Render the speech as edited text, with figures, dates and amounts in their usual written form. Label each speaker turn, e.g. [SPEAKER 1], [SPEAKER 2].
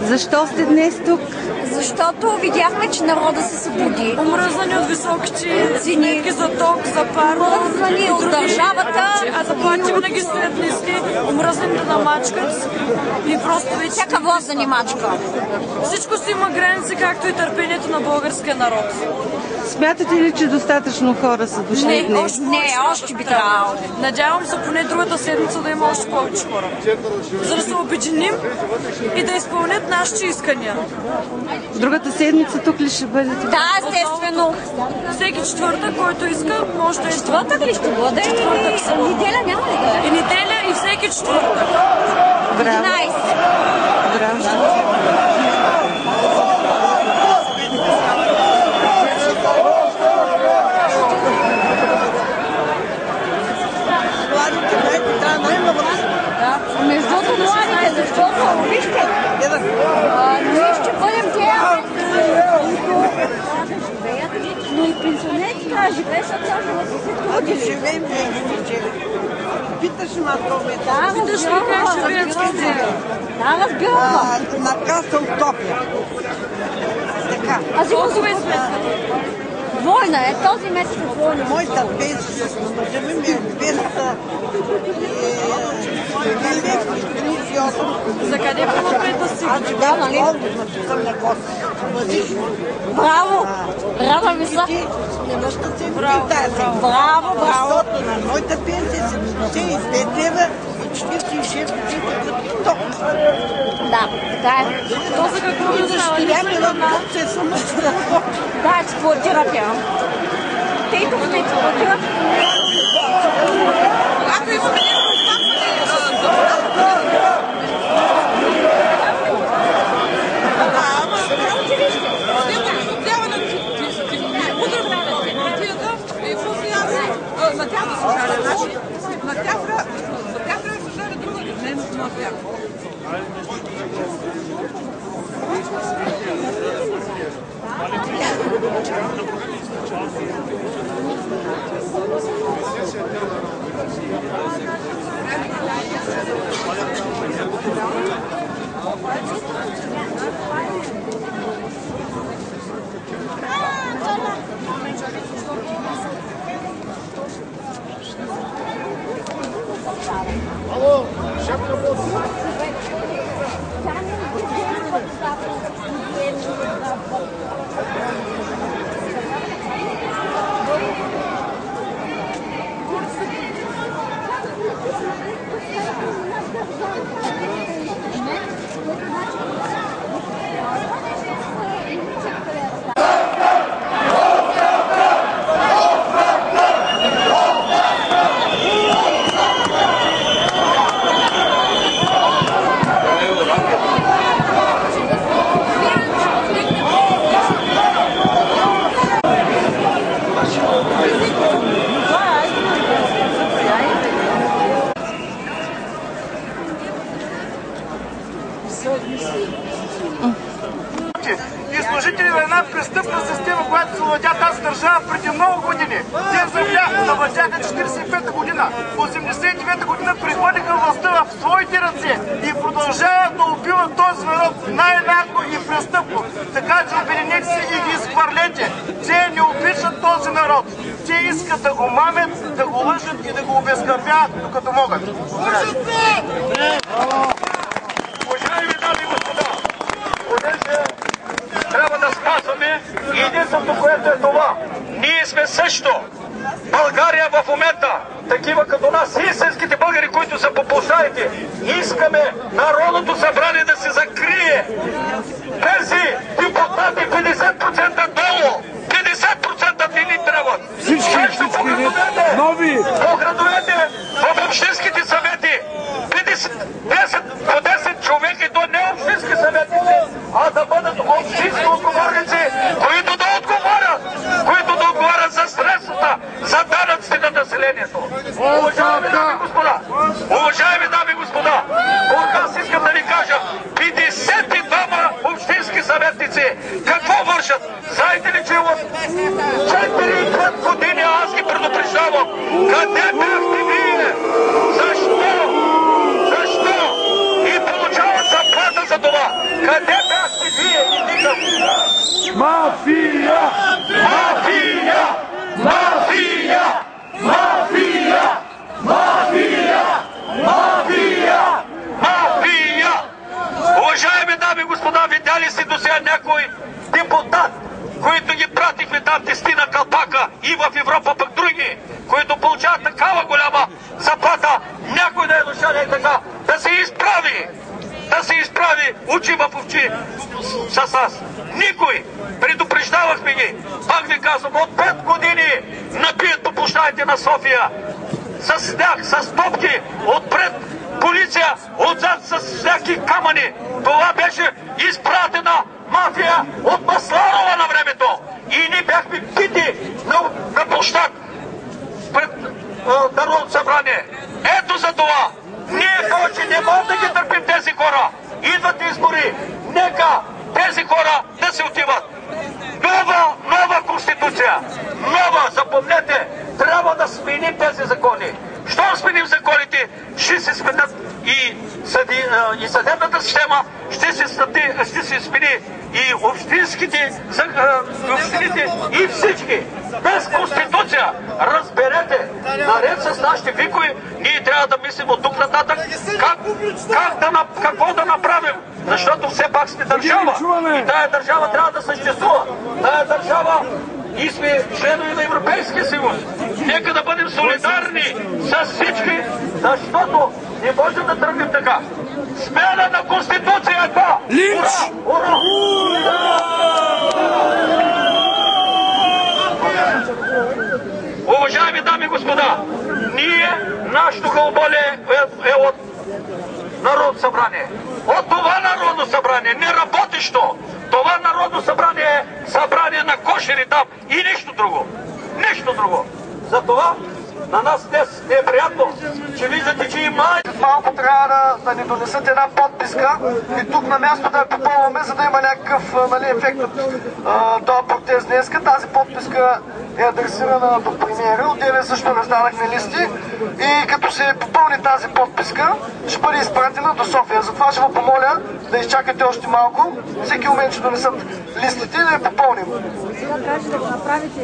[SPEAKER 1] Защо сте днес тук?
[SPEAKER 2] Защото видяхме, че народа се събуди.
[SPEAKER 3] Омръзнани от високите цени за ток, за парно,
[SPEAKER 2] омръзнани от държавата,
[SPEAKER 3] а заплати винаги стоят ниски, омръзнани да намачкат и просто вече...
[SPEAKER 2] Всяка власт да ни мачка.
[SPEAKER 3] Всичко си има граници, както и търпението на българския народ.
[SPEAKER 1] Смятате ли, че достатъчно хора са дошли днес?
[SPEAKER 2] Още би трябвало.
[SPEAKER 3] Надявам се поне другата седмица да има още повече хора. За да се обединим и да изпълнят нашите искания.
[SPEAKER 1] Другата седмица тук ли ще бъдете?
[SPEAKER 2] Да, естествено.
[SPEAKER 3] Всеки четвъртък, който иска, може да е
[SPEAKER 2] четвъртък ли ще бъде? Неделя няма ли да е?
[SPEAKER 3] И неделя, и всеки четвъртък.
[SPEAKER 1] Браво.
[SPEAKER 2] 11.
[SPEAKER 1] Браво.
[SPEAKER 2] Между младите, защото вижте, ние ще бъдем тя, но и пенсионерите трябва да живеят, защото трябва да
[SPEAKER 4] живеем, питаш ма това.
[SPEAKER 2] Да, разбирам.
[SPEAKER 4] На каса утопия. Така.
[SPEAKER 2] Аз имам война е, този месец е война.
[SPEAKER 4] Моята пенсия, живим е 238.
[SPEAKER 3] За къде по-напред си?
[SPEAKER 4] Аз живея на Лондон, съм на кост.
[SPEAKER 2] Браво! Рада ми са.
[SPEAKER 4] Не можеш да се
[SPEAKER 3] Браво!
[SPEAKER 4] Защото на моята пенсия се 75 лева и 46 ток.
[SPEAKER 2] Да, така е.
[SPEAKER 3] То за какво ми става?
[SPEAKER 4] Се съмъчи да работи.
[SPEAKER 2] Да, експлоатирате. Те и тук сте експлоатират.
[SPEAKER 3] Ако имаме
[SPEAKER 5] Алло, шеф работи. И служители на една престъпна система, която се владя тази държава преди много години. Те завладяха 45-та година. В 89-та година прехвърлиха властта в своите ръце и продължават да убиват този народ най-нагло и престъпно. Така че обединете се и ги изхвърлете. Те не обичат този народ. Те искат да го мамят, да го лъжат и да го обезкървяват, докато могат. Уважаеми дами и господа, понеже трябва да спазваме и единството, което е това. Ние сме също България в момента, такива като нас, истинските българи, които са по площадите. Искаме Народното събрание да се закрие. Тези депутати 50% долу, 50% не ни трябват. Всички нови. По градовете, в общинските съвети, 10 по 10 човека, и то не общински съветници, а да бъдат общински отговорници, които да отговарят за средствата, за данъците на населението. Уважаеми дами и господа, аз искам да ви кажа, 52 общински съветници какво вършат? Знаете ли, че от 4-5 години аз ги предупреждавам? Къде бяхте вие? Защо? които ги пратихме там 10 калпака и в Европа пък други, които получават такава голяма заплата, някой да е дошъл и така, да се изправи очи в очи с нас. Никой. Предупреждавахме ги. Пак ви казвам, от 5 години набият по площадите на София с сняг, с топки, отпред полиция, отзад с всяки камъни. Това беше изпратена мафия от Масларова на времето. И ние бяхме бити на площад пред Народното събрание. Ето за това. Ние повече не можем да ги търпим тези хора. Идват избори. Нека тези хора да се отиват. Нова конституция. Нова, запомнете, трябва да сменим тези закони. Щом сменим законите, ще се сменят и съдебната система, ще се смени и общините и всички. Без конституция, разберете, наред с нашите викови, ние трябва да мислим от тук нататък какво да направим. Защото все пак сме държава и тая държава трябва да съществува. Тая държава и сме членове на Европейския съюз. Нека да бъдем солидарни с всички, защото не можем да тръгнем така. Смяна на Конституцията!
[SPEAKER 6] Линч!
[SPEAKER 5] Ура! Уважаеми дами и господа, нашето гълболе е от Народно събрание. От това Народно събрание, не работещо. Това Народно събрание е събрание на кошери там и нищо друго. Нищо друго. Затова на нас днес не е приятно, че виждате, че има...
[SPEAKER 7] Малко трябва да ни донесат една подписка и тук на място да я попълваме, за да има някакъв ефект от този протест днеска. Тази подписка е адресирана до премиера. Отделе също раздадахме листи и като се попълни тази подписка, ще бъде изпратена до София. Затова ще ви помоля да изчакате още малко. Всеки момент ще донесат листите и да я попълним.
[SPEAKER 2] Да кажете да го направите.